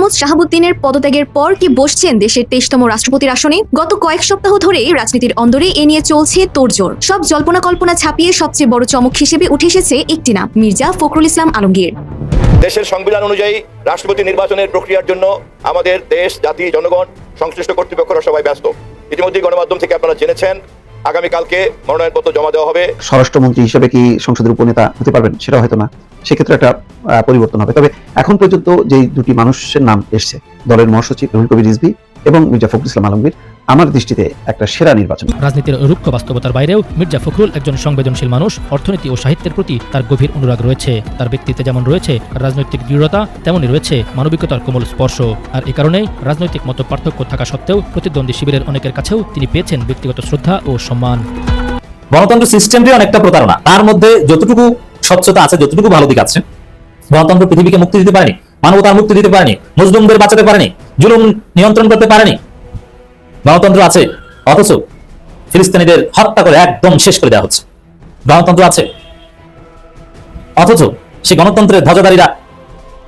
মোহাম্মদ শাহাবুদ্দিনের পদত্যাগের পর কি বসছেন দেশের 23তম রাষ্ট্রপতির আসনে? গত কয়েক সপ্তাহ ধরে রাজনীতির অন্দরে এ নিয়ে চলছে তোড়জোড়। সব জল্পনা কল্পনা ছাপিয়ে সবচেয়ে বড় চমক হিসেবে উঠে এসেছে একটি নাম, মির্জা ফখরুল ইসলাম আলমগীর। দেশের সংবিধান অনুযায়ী রাষ্ট্রপতি নির্বাচনের প্রক্রিয়ার জন্য আমাদের দেশ, জাতি, জনগণ, সংশ্লিষ্ট কর্তৃপক্ষরা সবাই ব্যস্ত। ইতিমধ্যে গণমাধ্যম থেকে আপনারা জেনেছেন আগামীকালকে মনোনয়নপত্র জমা দেওয়া হবে। স্বরাষ্ট্রমন্ত্রী হিসেবে কি সংসদের উপনেতা হতে পারবেন সেটা হয়তো না, সেক্ষেত্রে একটা পরিবর্তন হবে। তবে এখন পর্যন্ত যে দুটি মানুষের নাম এসছে, দলের মহাসচিব রুহুল কবির রিজভী এবং মির্জা ফখরুল ইসলাম আলমগীর, আমার দৃষ্টিতে একটা সেরা নির্বাচন। রাজনীতির রুক্ষ বাস্তবতার বাইরেও মির্জা ফখরুল একজন সংবেদনশীল মানুষ। অর্থনীতি ও সাহিত্যের প্রতি তার গভীর অনুরাগ রয়েছে। তার ব্যক্তিত্বে যেমন রয়েছে রাজনৈতিক দৃঢ়তা, তেমনই রয়েছে মানবিকতার কোমল স্পর্শ। আর এ কারণেই রাজনৈতিক মত পার্থক্য থাকা সত্ত্বেও প্রতিদ্বন্দ্বী শিবিরের অনেকের কাছেও তিনি পেয়েছেন ব্যক্তিগত শ্রদ্ধা ও সম্মান। গণতন্ত্র সিস্টেমটি অনেকটা প্রতারণা। তার মধ্যে যতটুকু স্বচ্ছতা আছে, যতটুকু ভালো দিক আছে, গণতন্ত্র পৃথিবীকে মুক্তি দিতে পারেনি, মানবতার মুক্তি দিতে পারেনি, মুসলিমদের বাঁচাতে পারেনি, জুলুম নিয়ন্ত্রণ করতে পারেনি। গণতন্ত্র আছে, অথচ ফিলিস্তিনিদের হত্যা করে একদম শেষ করে দেওয়া হচ্ছে। গণতন্ত্র আছে, অথচ সেই গণতন্ত্রের ধ্বজাধারীরা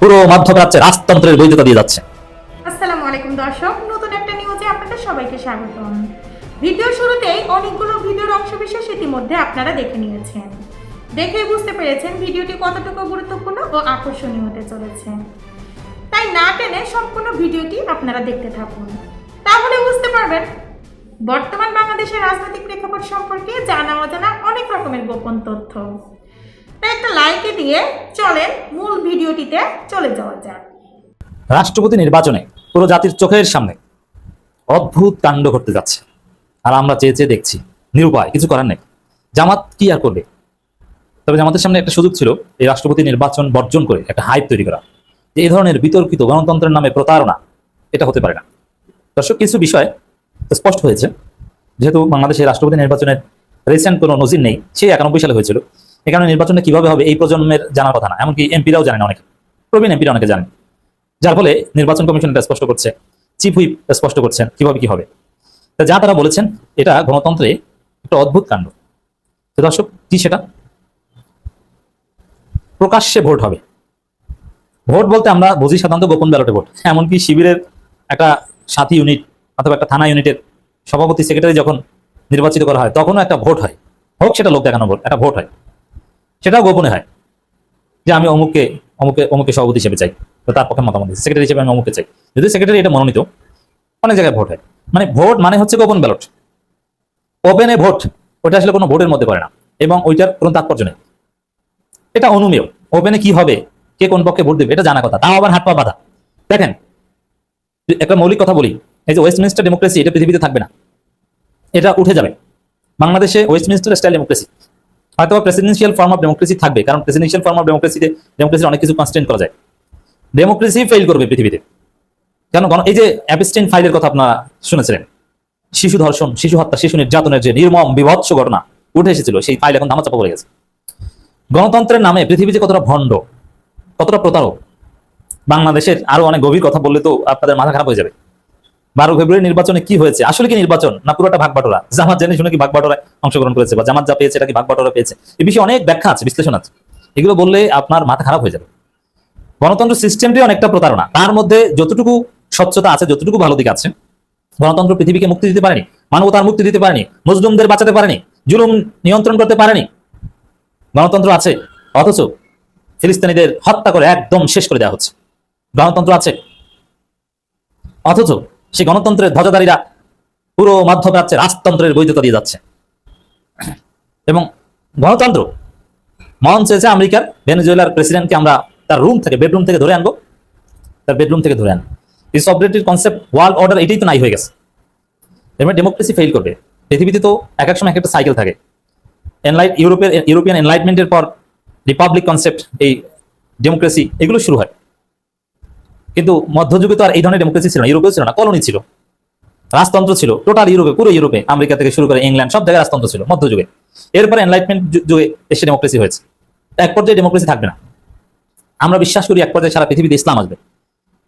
পুরো মধ্যপ্রাচ্যে রাজতন্ত্রের বৈধতা দিয়ে যাচ্ছে। আসসালামু আলাইকুম দর্শক, নতুন একটা নিউজে আপনাদের সবাইকে স্বাগতম। ভিডিও শুরুতেই অনেকগুলো ভিডিওর অংশবিশেষ ইতিমধ্যে আপনারা দেখে নিয়েছেন। দেখে বুঝতে পেরেছেন ভিডিওটি কতটুকু গুরুত্বপূর্ণ ও আকর্ষণীয় হতে চলেছে। তাই না টেনে সম্পূর্ণ ভিডিওটি আপনারা দেখতে থাকুন, তাহলে বুঝতে পারবেন বর্তমান বাংলাদেশের রাজনৈতিক প্রেক্ষাপট সম্পর্কে জানা অজানা অনেক রকমের গোপন তথ্য। তাই একটা লাইকে দিয়ে চলেন মূল ভিডিওটিতে চলে যাওয়া যাক। রাষ্ট্রপতি নির্বাচনে পুরো জাতির চোখের সামনে অদ্ভুত কাণ্ড ঘটতে যাচ্ছে, আর আমরা চেয়ে চেয়ে দেখছি, নিরুপায়, কিছু করার নেই। জামাত কি আর করবে? তবে জামাতের সামনে একটা সুযোগ ছিল এই রাষ্ট্রপতি নির্বাচন বর্জন করে একটা হাইপ তৈরি করা, যে এই ধরনের বিতর্কিত গণতন্ত্রের নামে প্রতারণা এটা হতে পারে না। দর্শক, কিছু বিষয় স্পষ্ট হয়েছে। যেহেতু বাংলাদেশের রাষ্ট্রপতি নির্বাচনের রিসেন্ট কোনো নজির নেই, সেই 91 সালে হয়েছিল, এই কারণে নির্বাচনটা কিভাবে হবে এই প্রজন্মের জানার কথা না, এমনকি এমপিরাও জানেন, অনেকে প্রবীণ এমপিরা অনেকে জানেন। যার ফলে নির্বাচন কমিশন এটা স্পষ্ট করছে, চিফ হুইপ স্পষ্ট করছেন কিভাবে কি হবে। যা তারা বলেছেন এটা গণতন্ত্রে একটা অদ্ভুত কাণ্ড। তো দর্শক, কি সেটা? প্রকাশ্যে ভোট হবে। ভোট বলতে আমরা বুঝি সাধারণত গোপন ব্যালটে ভোট। এমনকি শিবিরের একটা সাথী ইউনিট অথবা একটা থানা ইউনিটের সভাপতি, সেক্রেটারি যখন নির্বাচিত করা হয় তখনও একটা ভোট হয়, হোক সেটা লোক দেখানো ভোট, একটা ভোট হয়, সেটাও গোপনে হয়, যে আমি অমুককে অমুকে অমুকে সভাপতি হিসেবে চাই, তো তার পক্ষে মতামত দিচ্ছি, সেক্রেটারি হিসেবে আমি অমুককে চাই। যদি সেক্রেটারি এটা মনোনীত, অনেক জায়গায় ভোট হয়। মানে ভোট মানে হচ্ছে গোপন ব্যালট, ওপেনে ভোট, ওটা আসলে কোনো ভোটের মধ্যে পড়ে না এবং ওইটার কোনো তাৎপর্য নেই, এটা অনুমেয়। ওপেনে কি হবে, কে কোন পক্ষে ভোট দেবে, এটা জানা কথা, তাও আবার হাত পা বাঁধা। দেখেন, একটা মৌলিক কথা বলি, এই যে ওয়েস্টমিনিস্টার ডেমোক্রেসি, এটা পৃথিবীতে থাকবে না, এটা উঠে যাবে। বাংলাদেশে ওয়েস্টমিনিস্টার স্টাইল ডেমোক্রেসি, হয়তো প্রেসিডেন্সিয়াল ফর্ম অফ ডেমোক্রেসি থাকবে, কারণ প্রেসিডেন্সিয়াল ফর্ম অফ ডেমোক্রেসিতে ডেমোক্রেসির অনেক কিছু কনস্ট্যান্ট করা যায়। ডেমোক্রেসি ফেল করবে পৃথিবীতে, কেন? এই যে অ্যাপস্টেইন ফাইলের কথা আপনারা শুনেছিলেন, শিশু ধর্ষণ, শিশু হত্যা, শিশু নির্যাতনের যে নির্মম বিভৎস ঘটনা উঠে এসেছিল, সেই ফাইল এখন ধামাচাপা পড়ে গেছে। গণতন্ত্রের নামে পৃথিবীতে কতটা ভণ্ড, কতটা প্রতারক, বাংলাদেশের আরো অনেক গভীর কথা বললে তো আপনাদের মাথা খারাপ হয়ে যাবে। 12 ফেব্রুয়ারি নির্বাচনে কি হয়েছে? আসলে কি নির্বাচন না পুরোটা ভাগবাটোরা? জামাত জেনে শুনে কি ভাগবাটোরায় অংশগ্রহণ করেছে, বা জামাত যা পেয়েছে এটা কি ভাগবাটোরা পেয়েছে? এই বিষয়ে অনেক ব্যাখ্যা আছে, বিশ্লেষণ আছে, এগুলো বললে আপনার মাথা খারাপ হয়ে যাবে। গণতন্ত্র সিস্টেমটি অনেকটা প্রতারণা। তার মধ্যে যতটুকু স্বচ্ছতা আছে, যতটুকু ভালো দিক আছে, গণতন্ত্র পৃথিবীকে মুক্তি দিতে পারেনি, মানবতার মুক্তি দিতে পারেনি, মুসলিমদের বাঁচাতে পারেনি, জুলুম নিয়ন্ত্রণ করতে পারেনি। গণতন্ত্র আছে, অথচ ফিলিস্তিনিদের হত্যা করে একদম শেষ করে দেওয়া হচ্ছে। গণতন্ত্র আছে, অথচ সেই গণতন্ত্রের ধ্বজাধারীরা পুরো মধ্যপ্রাচ্যে রাজতন্ত্রের বৈধতা দিয়ে যাচ্ছে। এবং গণতন্ত্র মন চেয়েছে আমেরিকার ভেনেজুয়েলার প্রেসিডেন্টকে আমরা তার রুম থেকে, বেডরুম থেকে ধরে আনবো, তার বেডরুম থেকে ধরে আনবো। এই সবরেটির কনসেপ্ট, ওয়ার্ল্ড অর্ডার, এটাই তো নাই হয়ে গেছে। এবার ডেমোক্রেসি ফেল করবে। পৃথিবীতে তো এক এক সময় একটা সাইকেল থাকে। ইউরোপিয়ান এনলাইটমেন্টের পর রিপাবলিক কনসেপ্ট, এই ডেমোক্রেসি, এগুলো শুরু হয়। কিন্তু মধ্যযুগে তো আর এই ধরনের ডেমোক্রেসি ছিল না, ইউরোপেও ছিল না, কলোনি ছিল, রাজতন্ত্র ছিল টোটাল ইউরোপে, পুরো ইউরোপে, আমেরিকা থেকে শুরু করে ইংল্যান্ড, সব জায়গায় রাজতন্ত্র ছিল মধ্যযুগে। এরপরে এনলাইটমেন্ট যুগে এসে ডেমোক্রেসি হয়েছে। এক পর্যায়ে ডেমোক্রেসি থাকবে না। আমরা বিশ্বাস করি এক পর্যায়ে সারা পৃথিবীতে ইসলাম আসবে,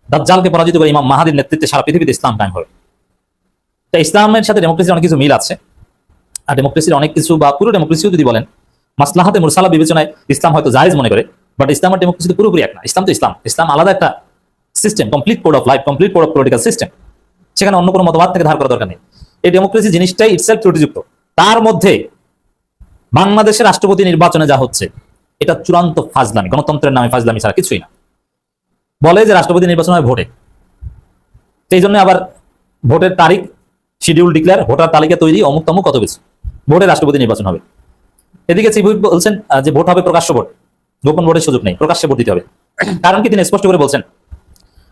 দাজ্জালকে পরাজিত করে ইমাম মাহাদির নেতৃত্বে সারা পৃথিবীতে ইসলাম কায়েম হবে। তাই ইসলামের সাথে ডেমোক্রেসির অনেক কিছু মিল আছে। আর ডেমোক্রেসির অনেক কিছু, বা পুরো ডেমোক্রেসিও যদি বলেন, মাসলাহাতে মুরসালা বিবেচনায় ইসলাম হয়তো জায়েজ মনে করে, বাট ইসলাম আর ডেমোক্রেসি তো পুরোপুরি এক না। ইসলাম তো ইসলাম, ইসলাম আলাদা একটা system, complete code of life, complete code of political system. সেখানে অন্য কোনো মতবাদ থেকে ধার করা দরকার নেই। এই ডেমোক্রেসি জিনিসটাই ইটসেলফ ত্রুটিযুক্ত। তার মধ্যে বাংলাদেশের রাষ্ট্রপতি নির্বাচনে যা হচ্ছে এটা চূড়ান্ত ফাজলামি, গণতন্ত্রের নামে ফাজলামি ছাড়া কিছুই না। বলে যে রাষ্ট্রপতি নির্বাচন হয় ভোটে, সেই জন্য আবার ভোটের তারিখ, শিডিউল ডিক্লেয়ার, ভোটার তালিকা তৈরি, অমুক তমুক কত কিছু, ভোটে রাষ্ট্রপতি নির্বাচন হবে। এদিকে চিফ হুইপ বলছেন যে ভোট হবে প্রকাশ্য ভোট, গোপন ভোটের সুযোগ নেই, প্রকাশ্যে ভোট দিতে হবে। কারণ কি তিনি স্পষ্ট করে বলছেন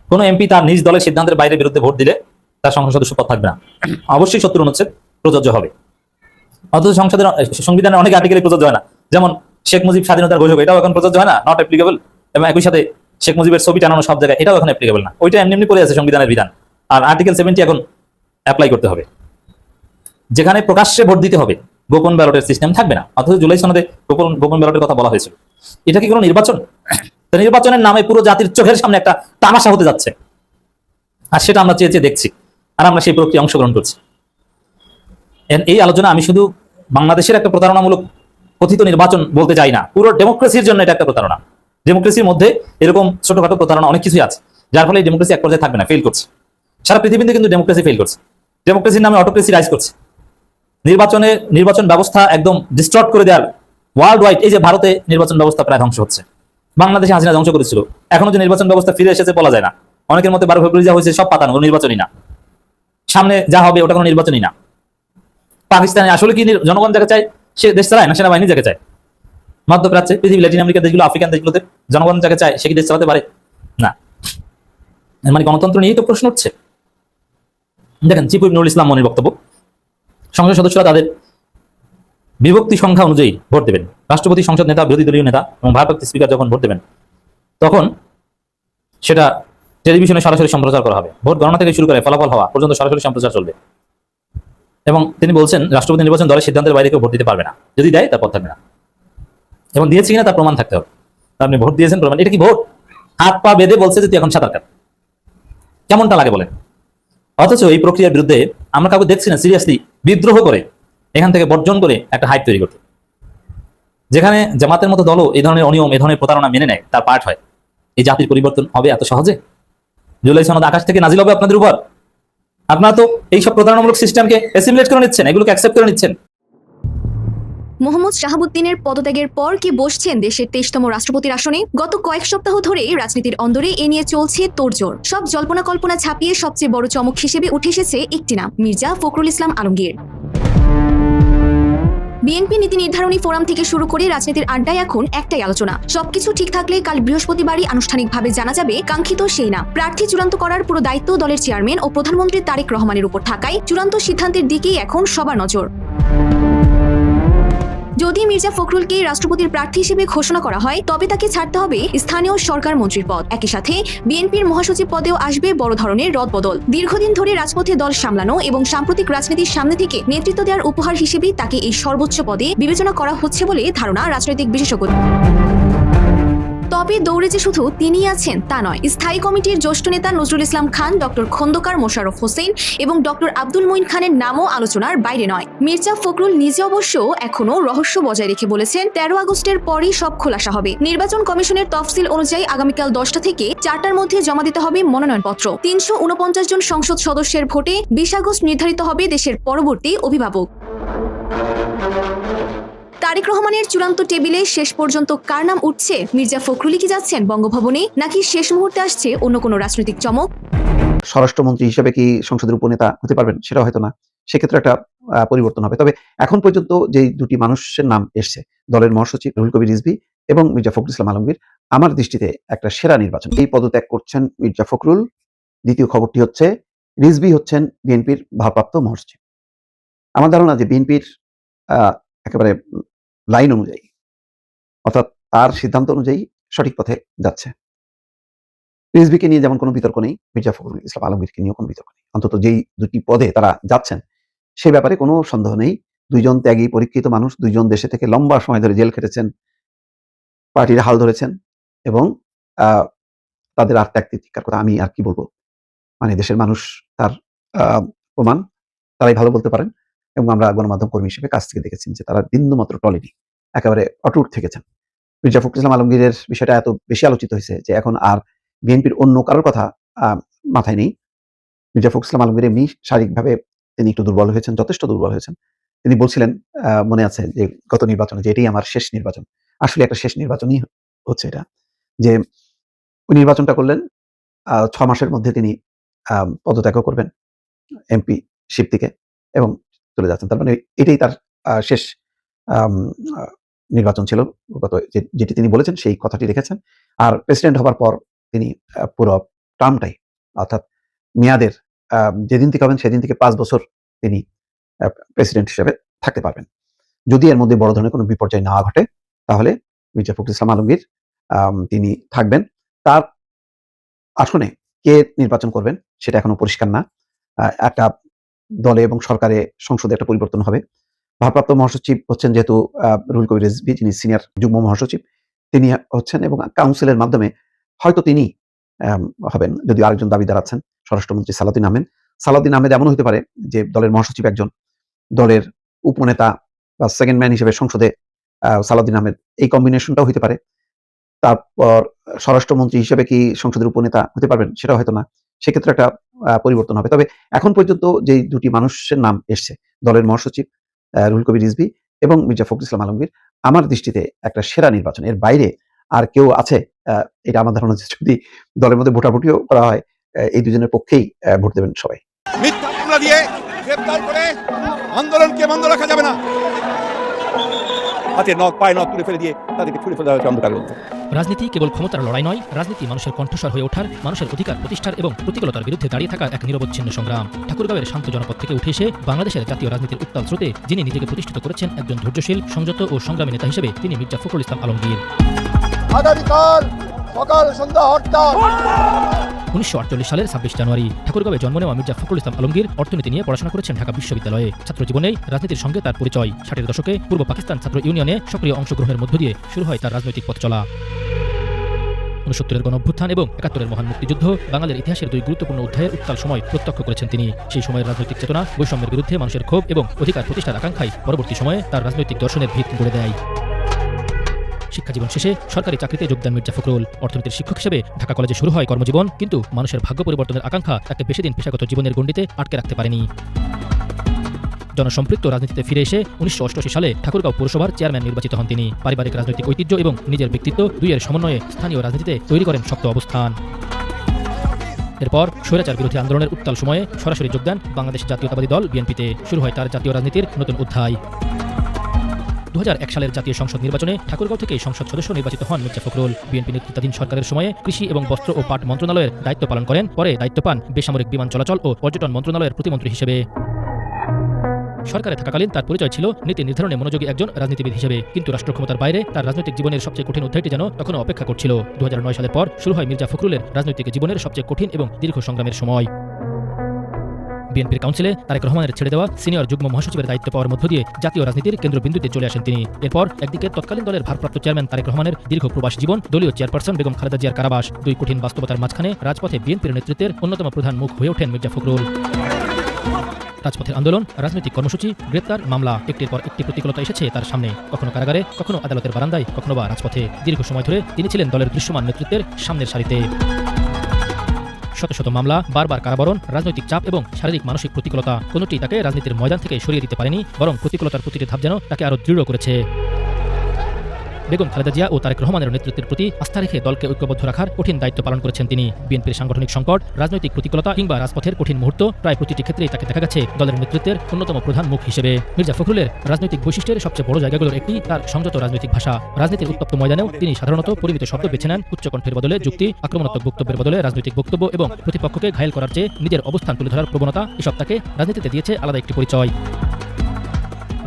কোন এমপি তার নিজ দলের সিদ্ধান্তের বাইরে বিরুদ্ধে ভোট দিলে তার সংসদ সদস্য পদ থাকবে না, অবশ্যই 70 অনুচ্ছেদ প্রযোজ্য হবে। অথচ সংবিধানের অনেক আর্টিকেলে প্রযোজ্য হয় না, যেমন শেখ মুজিব স্বাধীনতার ঘোষক, এটাও এখন প্রযোজ্য হয় না, নট অ্যাপ্লিকেবল। এবং একই সাথে শেখ মুজিবের ছবি টানানো সব জায়গায়, এটাও এখন অ্যাপ্লিকেবল না, ওইটা এমনি এমনি পড়ে আছে সংবিধানের বিধান। আর আর্টিকেল 70 এখন অ্যাপ্লাই করতে হবে, যেখানে প্রকাশ্যে ভোট দিতে হবে, গোপন ব্যালটের সিস্টেম থাকবে না। অথচ জুলাই সনদে গোপন ব্যালটের কথা বলা হয়েছিল। এটা কি কোনো নির্বাচন? তো নির্বাচনের নামে পুরো জাতির চোখের সামনে একটা তামাশা হতে যাচ্ছে, আর সেটা আমরা চেয়ে চেয়ে দেখছি, আর আমরা সেই প্রক্রিয়া অংশগ্রহণ করছি। এই আলোচনা আমি শুধু বাংলাদেশের একটা প্রতারণামূলক কথিত নির্বাচন বলতে চাই না, পুরো ডেমোক্রেসির জন্য এটা একটা প্রতারণা। ডেমোক্রেসির মধ্যে এরকম ছোটখাটো প্রতারণা অনেক কিছুই আছে, যার ফলে ডেমোক্রেসি এক পর্যায়ে থাকবে না, ফেল করছে। সারা পৃথিবীতে কিন্তু ডেমোক্রেসি ফেল করছে, ডেমোক্রেসির নামে অটোক্রেসি রাইজ করছে। নির্বাচন ব্যবস্থা একদম ডিস্টর্ট করে দেওয়ার ওয়ার্ল্ড ওয়াইড, এই যে ভারতে নির্বাচন ব্যবস্থা প্রায় ধ্বংস হচ্ছে, বাংলাদেশে হাসিনা ধ্বংস করেছিল, এখনো যে নির্বাচন ব্যবস্থা ফিরে এসেছে বলা যায় না। অনেকের মতে 12 ফেব্রুয়ারি যা হয়েছে সব পাতানো, নির্বাচনই না, সামনে যা হবে ওটা কোনো নির্বাচনই না। পাকিস্তানে আসলে কি জনগণ যাকে চায় সে দেশ চালায় না সেনাবাহিনী যাকে চায়? মধ্যপ্রাচ্যে, পৃথিবী, ল্যাটিন আমেরিকার দেশগুলো, আফ্রিকান দেশগুলোতে জনগণ যাকে চায় সে কি দেশ চালাতে পারে? না। মানে গণতন্ত্র নিয়েই তো প্রশ্ন উঠছে। দেখেন চিফ হুইপ নুরুল ইসলাম মনির বক্তব্য, সংসদ সদস্যরা তাদের বিভক্তি সংখ্যা অনুযায়ী ভোট দেবেন। রাষ্ট্রপতি, সংসদ নেতা, বিরোধী দলীয় নেতা এবং ভারপ্রাপ্ত স্পিকার যখন ভোট দেবেন তখন সেটা টেলিভিশনে সরাসরি সম্প্রচার করা হবে। ভোট গণনা থেকে শুরু করে ফলাফল হওয়া পর্যন্ত সরাসরি সম্প্রচার চলবে। এবং তিনি বলছেন রাষ্ট্রপতি নির্বাচন দলের সিদ্ধান্তের বাইরে কেউ ভোট দিতে পারবে না, যদি দেয় তার পদ থাকবে না, এবং দিয়েছে কিনা তার প্রমাণ থাকতে হবে। আপনি ভোট দিয়েছেন প্রমাণ, এটা কি ভোট? হাত পা বেঁধে বলছে যে তুই এখন সাঁতার কাট, কেমনটা লাগে বলেন? অথচ এই প্রক্রিয়ার বিরুদ্ধে আমরা কাউকে দেখছি না সিরিয়াসলি বিদ্রোহ করে এখান থেকে বর্জন করে একটা হাইপ তৈরি করতে। যেখানে জামাতের মতো দলও এই ধরনের অনিয়ম, এই ধরনের প্রতারণা মেনে নেয়, তার পার্ট হয়। এই জাতির পরিবর্তন হবে এত সহজে? জুলাই সনদ আকাশ থেকে নাজিল হবে আপনাদের উপর? আপনারা তো এইসব প্রতারণামূলক সিস্টেমকে অ্যাসিমিলেট করে নিচ্ছেন, এগুলোকে অ্যাকসেপ্ট করে নিচ্ছেন। মোহাম্মদ শাহাবুদ্দিনের পদত্যাগের পর কি বসছেন দেশের 23তম রাষ্ট্রপতির আসনে? গত কয়েক সপ্তাহ ধরে রাজনীতির অন্দরে এ নিয়ে চলছে তোড়জোড়। সব জল্পনা কল্পনা ছাপিয়ে সবচেয়ে বড় চমক হিসেবে উঠে এসেছে একটি নাম, মির্জা ফখরুল ইসলাম আলমগীর। বিএনপি নীতি নির্ধারণী ফোরাম থেকে শুরু করে রাজনীতির আড্ডায় এখন একটাই আলোচনা, সবকিছু ঠিক থাকলে কাল বৃহস্পতিবারই আনুষ্ঠানিকভাবে জানা যাবে কাঙ্ক্ষিত সেই নাম। প্রার্থী চূড়ান্ত করার পুরো দায়িত্ব দলের চেয়ারম্যান ও প্রধানমন্ত্রী তারেক রহমানের উপর থাকায় চূড়ান্ত সিদ্ধান্তের দিকেই এখন সবার নজর। যদি মির্জা ফখরুলকে রাষ্ট্রপতির প্রার্থী হিসেবে ঘোষণা করা হয় তবে তাকে ছাড়তে হবে স্থানীয় সরকার মন্ত্রীর পদ। একই সাথে বিএনপির মহাসচিব পদেও আসবে বড় ধরনের রদবদল। দীর্ঘদিন ধরে রাজপথে দল সামলানো এবং সাম্প্রতিক রাজনীতির সামনে থেকে নেতৃত্ব দেওয়ার উপহার হিসেবেই তাকে এই সর্বোচ্চ পদে বিবেচনা করা হচ্ছে বলে ধারণা রাজনৈতিক বিশেষজ্ঞদের। তবে দৌড়ে যে শুধু তিনি আছেন তা নয়, স্থায়ী কমিটির জ্যেষ্ঠ নেতা নজরুল ইসলাম খান, ডক্টর খন্দকার মোশাররফ হোসেন এবং ডক্টর আব্দুল মঈন খানের নামও আলোচনার বাইরে নয়। মির্জা ফখরুল নিজে অবশ্য এখনো রহস্য বজায় রেখে বলেছেন 13 আগস্টের পরই সব খোলাসা হবে। নির্বাচন কমিশনের তফসিল অনুযায়ী আগামীকাল 10টা থেকে 4টার মধ্যে জমা দিতে হবে মনোনয়নপত্র। 349 জন সংসদ সদস্যের ভোটে 20 আগস্ট নির্ধারিত হবে দেশের পরবর্তী অভিভাবক। তারেক রহমানের চূড়ান্ত টেবিলে শেষ পর্যন্ত কার নাম উঠছে? মির্জা ফখরুলই কি যাচ্ছেন বঙ্গভবনে, নাকি শেষ মুহূর্তে আসছে অন্য কোনো রাজনৈতিক চমক? স্বরাষ্ট্রমন্ত্রী হিসেবে কি সংসদের উপনেতা হতে পারবেন সেটা হয়তো না, সেক্ষেত্রে একটা পরিবর্তন হবে। তবে এখন পর্যন্ত যে দুটি মানুষের নাম এসছে, দলের মহাসচিব রুহুল কবির রিজভী এবং মির্জা ফখরুল ইসলাম আলমগীর, আমার দৃষ্টিতে একটা সেরা নির্বাচন। এই পদত্যাগ করছেন মির্জা ফখরুল। দ্বিতীয় খবরটি হচ্ছে রিজভী হচ্ছেন বিএনপির ভারপ্রাপ্ত মহাসচিব। আমার ধারণা যে বিএনপির একেবারে লাইন অনুযায়ী, অর্থাৎ তার সিদ্ধান্ত অনুযায়ী সঠিক পথে যাচ্ছে। রিজভীকে নিয়ে যেমন কোনো বিতর্ক নেই, মির্জা ফখরুল ইসলাম আলমগীরকে নিয়েও কোনো বিতর্ক নেই। অন্তত যেই দুটি পদে তারা যাচ্ছেন সে ব্যাপারে কোনো সন্দেহ নেই। দুইজন ত্যাগী পরীক্ষিত মানুষ, দুইজন দেশে থেকে লম্বা সময় ধরে জেল খেটেছেন, পার্টির হাল ধরেছেন এবং তাদের আর ত্যাগ তিতিক্ষার কথা আমি আর কি বলবো। মানে দেশের মানুষ তার প্রমাণ তারাই ভালো বলতে পারেন, এবং আমরা গণমাধ্যম কর্মী হিসেবে কাছ থেকে দেখেছি যে তারা বিন্দুমাত্র টলেনি, একেবারে অটুট থেকেছেন। মির্জা ফখরুল ইসলাম আলমগীরের বিষয়টা এত বেশি আলোচিত হয়েছে যে এখন আর বিএনপির অন্য কারোর কথা মাথায় নেই। মির্জা ফখরুল ইসলাম আলমগীর এমনি শারীরিকভাবে তিনি একটু দুর্বল হয়েছেন, যথেষ্ট দুর্বল হয়েছেন। তিনি বলছিলেন মনে আছে যে গত নির্বাচনে যে এটাই আমার শেষ নির্বাচন। আসলে একটা শেষ নির্বাচনই হচ্ছে এটা, যে ওই নির্বাচনটা করলেন 6 মাসের মধ্যে তিনি পদত্যাগ করবেন এমপি শিপ থেকে এবং চলে যাচ্ছেন। তার মানে এটাই তার শেষ নির্বাচন ছিল গত, যেটি তিনি বলেছেন সেই কথাটি রেখেছেন। আর প্রেসিডেন্ট হবার পর তিনি পুরো টার্মটাই, অর্থাৎ মেয়াদের যেদিন থেকে হবেন সেদিন থেকে 5 বছর তিনি প্রেসিডেন্ট হিসেবে থাকতে পারবেন। যদি এর মধ্যে বড় ধরনের কোনো বিপর্যয় না ঘটে তাহলে মির্জা ফখরুল ইসলাম আলমগীর তিনি থাকবেন। তার আসনে কে নির্বাচন করবেন সেটা এখনো পরিষ্কার না। একটা দলে এবং সরকারে সংসদে একটা পরিবর্তন হবে। ভারপ্রাপ্ত মহাসচিব হচ্ছেন যেহেতু রুহুল কবির রিজভী, যিনি সিনিয়র যুগ্ম মহাসচিব, তিনি হচ্ছেন এবং কাউন্সিলের মাধ্যমে হয়তো তিনি হবেন, যদিও আরেকজন দাবিদার আছেন স্বরাষ্ট্রমন্ত্রী সালাউদ্দিন আহমেদ। সালাউদ্দিন আহমেদ এমন হতে পারে যে দলের মহাসচিব একজন, দলের উপনেতা বা সেকেন্ড ম্যান হিসেবে সংসদে সালাউদ্দিন আহমেদ, এই কম্বিনেশনটাও হতে পারে। তারপর স্বরাষ্ট্রমন্ত্রী হিসেবে কি সংসদের উপনেতা হতে পারবেন সেটাও হয়তো না। সেক্ষেত্রে একটা পরিবর্তন হবে। তবে এখন পর্যন্ত যে দুটি মানুষের নাম এসছে, দলের মহাসচিব রুহুল কবির রিজভী এবং মির্জা ফখরুল ইসলাম আলমগীর, আমার দৃষ্টিতে একটা সেরা নির্বাচন। এর বাইরে আর কেউ আছে এটা আমার ধারণা, যদি দলের মধ্যে ভোটাভুটিও করা হয় এই দুজনের পক্ষেই ভোট দেবেন সবাই। মিথ্যা মামলা দিয়ে গ্রেফতার করে আন্দোলনকে বন্ধ রাখা যাবে না। হাতে নখ পায়ে নখ তুলে ফেলে দিয়ে তাদেরকে ছুড়ে ফেলা হয়েছে অন্ধকারের মধ্যে। রাজনীতি কেবল ক্ষমতার লড়াই নয়, রাজনীতি মানুষের কণ্ঠস্বর হয়ে ওঠার, মানুষের অধিকার প্রতিষ্ঠার এবং প্রতিকূলতার বিরুদ্ধে দাঁড়িয়ে থাকার এক নিরবচ্ছিন্ন সংগ্রাম। ঠাকুরগাঁওয়ের শান্ত জনপদ থেকে উঠে এসে বাংলাদেশের জাতীয় রাজনীতির উত্তাল স্রোতে যিনি নিজেকে প্রতিষ্ঠিত করেছেন একজন ধৈর্যশীল, সংযত ও সংগ্রামী নেতা হিসেবে, তিনি মির্জা ফখরুল ইসলাম আলমগীর। আগামীকাল সকাল সন্ধ্যা হরতাল। 1948 সালের 26 জানুয়ারি ঠাকুরগাঁওয়ে জন্ম নেওয়া মির্জা ফখরুল ইসলাম আলমগীর অর্থনীতি নিয়ে পড়াশোনা করেছেন ঢাকা বিশ্ববিদ্যালয়ে। ছাত্র জীবনেই রাজনীতির সঙ্গে তার পরিচয়। 60-এর দশকে পূর্ব পাকিস্তান ছাত্র ইউনিয়নে সক্রিয় অংশগ্রহণের মধ্য দিয়ে শুরু হয় তার রাজনৈতিক পথ চলা। 69-এর গণঅভ্যুত্থান এবং 71-এর মহান মুক্তিযুদ্ধ বাঙালির ইতিহাসের দুই গুরুত্বপূর্ণ অধ্যায়ের উত্তাল সময় প্রত্যক্ষ করেছেন তিনি। সেই সময়ের রাজনৈতিক চেতনা, বৈষম্যের বিরুদ্ধে মানুষের ক্ষোভ এবং অধিকার প্রতিষ্ঠার আকাঙ্ক্ষায় পরবর্তী সময়ে তার রাজনৈতিক দর্শনের ভিত গড়ে দেয়। শিক্ষাজীবন শেষে সরকারি চাকরিতে যোগদান মির্জা ফখরুল। অর্থনীতির শিক্ষক হিসেবে ঢাকা কলেজে শুরু হয় কর্মজীবন, কিন্তু মানুষের ভাগ্য পরিবর্তনের আকাঙ্ক্ষা তাকে বেশি দিন পেশাগত জীবনের গণ্ডিতে আটকে রাখতে পারেনি। জনসম্পৃক্ত রাজনীতিতে ফিরে এসে 1988 সালে ঠাকুরগাঁও পৌরসভার চেয়ারম্যান নির্বাচিত হন তিনি। পারিবারিক রাজনৈতিক ঐতিহ্য এবং নিজের ব্যক্তিত্ব দুইয়ের সমন্বয়ে স্থানীয় রাজনীতিতে তৈরি করেন শক্ত অবস্থান। এরপর স্বৈরাচার বিরোধী আন্দোলনের উত্তাল সময়ে সরাসরি যোগ দেন বাংলাদেশ জাতীয়তাবাদী দল বিএনপিতে। শুরু হয় তার জাতীয় রাজনীতির নতুন অধ্যায়। 2001 সালের জাতীয় সংসদ নির্বাচনে ঠাকুরগাঁও থেকে সংসদ সদস্য নির্বাচিত হন মির্জা ফখরুল। বিএনপি নেতৃত্বাধীন সরকারের সময়ে কৃষি এবং বস্ত্র ও পাট মন্ত্রণালয়ের দায়িত্ব পালন করেন। পরে দায়িত্ব পান বেসামরিক বিমান চলাচল ও পর্যটন মন্ত্রণালয়ের প্রতিমন্ত্রী হিসেবে। সরকারে থাকাকালীন তার পরিচয় ছিল নীতি নির্ধারণে মনোযোগী একজন রাজনীতিবিদ হিসেবে, কিন্তু রাষ্ট্র ক্ষমতার বাইরে তার রাজনৈতিক জীবনের সবচেয়ে কঠিন অধ্যায়টি যেন তখনও অপেক্ষা করছিল। 2009 সালের পর শুরু হয় মির্জা ফখরুলের রাজনৈতিক জীবনের সবচেয়ে কঠিন এবং দীর্ঘ সংগ্রামের সময়। বিএনপির কাউন্সিলে তারেক রহমানের ছেড়ে দেওয়া সিনিয়র যুগ্ম মহাসচিবের দায়িত্ব পাওয়ার মধ্য দিয়ে জাতীয় রাজনীতির কেন্দ্রবিন্দুতে চলে আসেন তিনি। এরপর একদিকে তৎকালীন দলের ভারপ্রাপ্ত চেয়ারম্যান তারেক রহমানের দীর্ঘ প্রবাসী জীবন, দলীয় চেয়ারপারসন বেগম খালেদা জিয়ার কারাবাস, দুই কঠিন বাস্তবতার মাঝখানে রাজপথে বিএনপির নেতৃত্বের অন্যতম প্রধান মুখ হয়ে ওঠেন মির্জা ফখরুল। রাজপথের আন্দোলন, রাজনৈতিক কর্মসূচি, গ্রেপ্তার, মামলা, একটির পর একটি প্রতিকূলতা এসেছে তার সামনে। কখনো কারাগারে, কখনো আদালতের বারান্দায়, কখনো বা রাজপথে। দীর্ঘ সময় ধরে তিনি ছিলেন দলের দৃশ্যমান নেতৃত্বের সামনের সারিতে। শত শত মামলা, বারবার কারাবরণ, রাজনৈতিক চাপ এবং শারীরিক মানসিক প্রতিকূলতা কোনোটি তাকে রাজনীতির ময়দান থেকে সরিয়ে দিতে পারেনি, বরং প্রতিকূলতার প্রতিটি ধাপ যেন তাকে আরও দৃঢ় করেছে। বেগম খালেদা জিয়া ও তারেক রহমানের নেতৃত্বের প্রতি আস্থা রেখে দলকে ঐক্যবদ্ধ রাখার কঠিন দায়িত্ব পালন করেছেন তিনি। বিএনপির সাংগঠনিক সংকট, রাজনৈতিক প্রতিকূলতা কিংবা রাজপথের কঠিন মুহূর্ত, প্রায় প্রতিটি ক্ষেত্রেই তাকে দেখা গেছে দলের নেতৃত্বের অন্যতম প্রধান মুখ হিসেবে। মির্জা ফখরুলের রাজনৈতিক বৈশিষ্ট্যের সবচেয়ে বড় জায়গাগুলোর একটি তার সংযত রাজনৈতিক ভাষা। রাজনীতির উত্তপ্ত ময়দানেও তিনি সাধারণত পরিমিত শব্দ বেছে নেন। উচ্চকণ্ঠের বদলে যুক্তি, আক্রমণাত্মক বক্তব্যের বদলে রাজনৈতিক বক্তব্য এবং প্রতিপক্ষকে ঘায়েল করার চেয়ে নিজের অবস্থান তুলে ধরার প্রবণতা, এসব তাকে রাজনীতিতে দিয়েছে আলাদা একটি পরিচয়।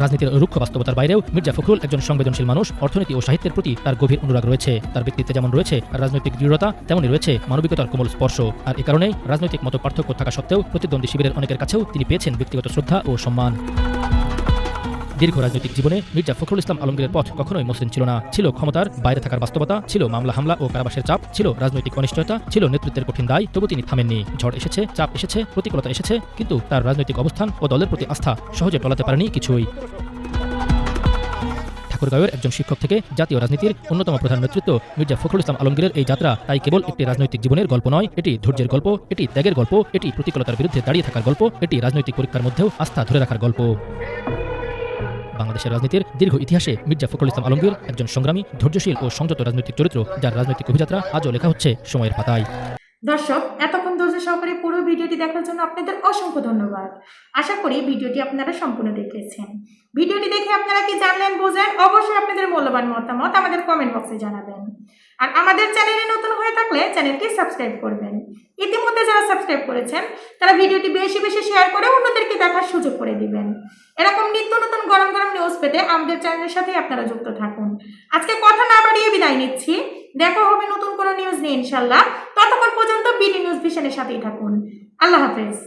রাজনীতির রুক্ষ বাস্তবতার বাইরেও মির্জা ফখরুল একজন সংবেদনশীল মানুষ। অর্থনীতি ও সাহিত্যের প্রতি তার গভীর অনুরাগ রয়েছে। তার ব্যক্তিত্বে যেমন রয়েছে রাজনৈতিক দৃঢ়তা, তেমনই রয়েছে মানবিকতার কোমল স্পর্শ। আর এ কারণেই রাজনৈতিক মত পার্থক্য থাকা সত্ত্বেও প্রতিদ্বন্দ্বী শিবিরের অনেকের কাছেও তিনি পেয়েছেন ব্যক্তিগত শ্রদ্ধা ও সম্মান। দীর্ঘ রাজনৈতিক জীবনে মির্জা ফখরুল ইসলাম আলমগীরের পথ কখনোই মসৃণ ছিল না। ছিল ক্ষমতার বাইরে থাকার বাস্তবতা, ছিল মামলা হামলা ও কারাবাসের চাপ, ছিল রাজনৈতিক অনিশ্চয়তা, ছিল নেতৃত্বের কঠিন দায়। তবু তিনি থামেননি। ঝড় এসেছে, চাপ এসেছে, প্রতিকূলতা এসেছে, কিন্তু তার রাজনৈতিক অবস্থান ও দলের প্রতি আস্থা সহজে টলাতে পারেনি কিছুই। ঠাকুরগাঁওয়ের একজন শিক্ষক থেকে জাতীয় রাজনীতির অন্যতম প্রধান নেতৃত্ব মির্জা ফখরুল ইসলাম আলমগীরের এই যাত্রা তাই কেবল একটি রাজনৈতিক জীবনের গল্প নয়, এটি ধৈর্যের গল্প, এটি ত্যাগের গল্প, এটি প্রতিকূলতার বিরুদ্ধে দাঁড়িয়ে থাকার গল্প, এটি রাজনৈতিক পরীক্ষার মধ্যেও আস্থা ধরে রাখার গল্প। বাংলাদেশের রাজনীতির দীর্ঘ ইতিহাসে মির্জা ফখরুল ইসলাম আলমগীর একজন সংগ্রামী, ধৈর্যশীল ও সংযত রাজনৈতিক চরিত্র, যার রাজনৈতিক অভিযাত্রা আজও লেখা হচ্ছে সময়ের পাতায়। দর্শক, এতক্ষণ ধৈর্য সহকারে পুরো ভিডিওটি দেখার জন্য আপনাদের অসংখ্য ধন্যবাদ। আশা করি ভিডিওটি আপনারা সম্পূর্ণ দেখেছেন। ভিডিওটি দেখে আপনারা কি জানলেন, বুঝলেন? অবশ্যই আপনাদের মূল্যবান মতামত আমাদের কমেন্ট বক্সে জানাবেন। আর আমাদের চ্যানেলে নতুন হয়ে থাকলে চ্যানেলটি সাবস্ক্রাইব করবেন। ইতিমধ্যে যারা সাবস্ক্রাইব করেছেন তারা ভিডিওটি বেশি বেশি শেয়ার করে অন্যদেরকে দেখার সুযোগ করে দিবেন। এরকম নিত্য নতুন গরম গরম নিউজ পেতে আমাদের চ্যানেলের সাথে আপনারা যুক্ত থাকুন। আজকে কথা না বাড়িয়ে বিদায় নিচ্ছি। দেখা হবে নতুন কোনো নিউজ নিয়ে ইনশাল্লাহ। ততক্ষণ পর্যন্ত বিডি নিউজ ভিশনের সাথেই থাকুন। আল্লাহ হাফেজ।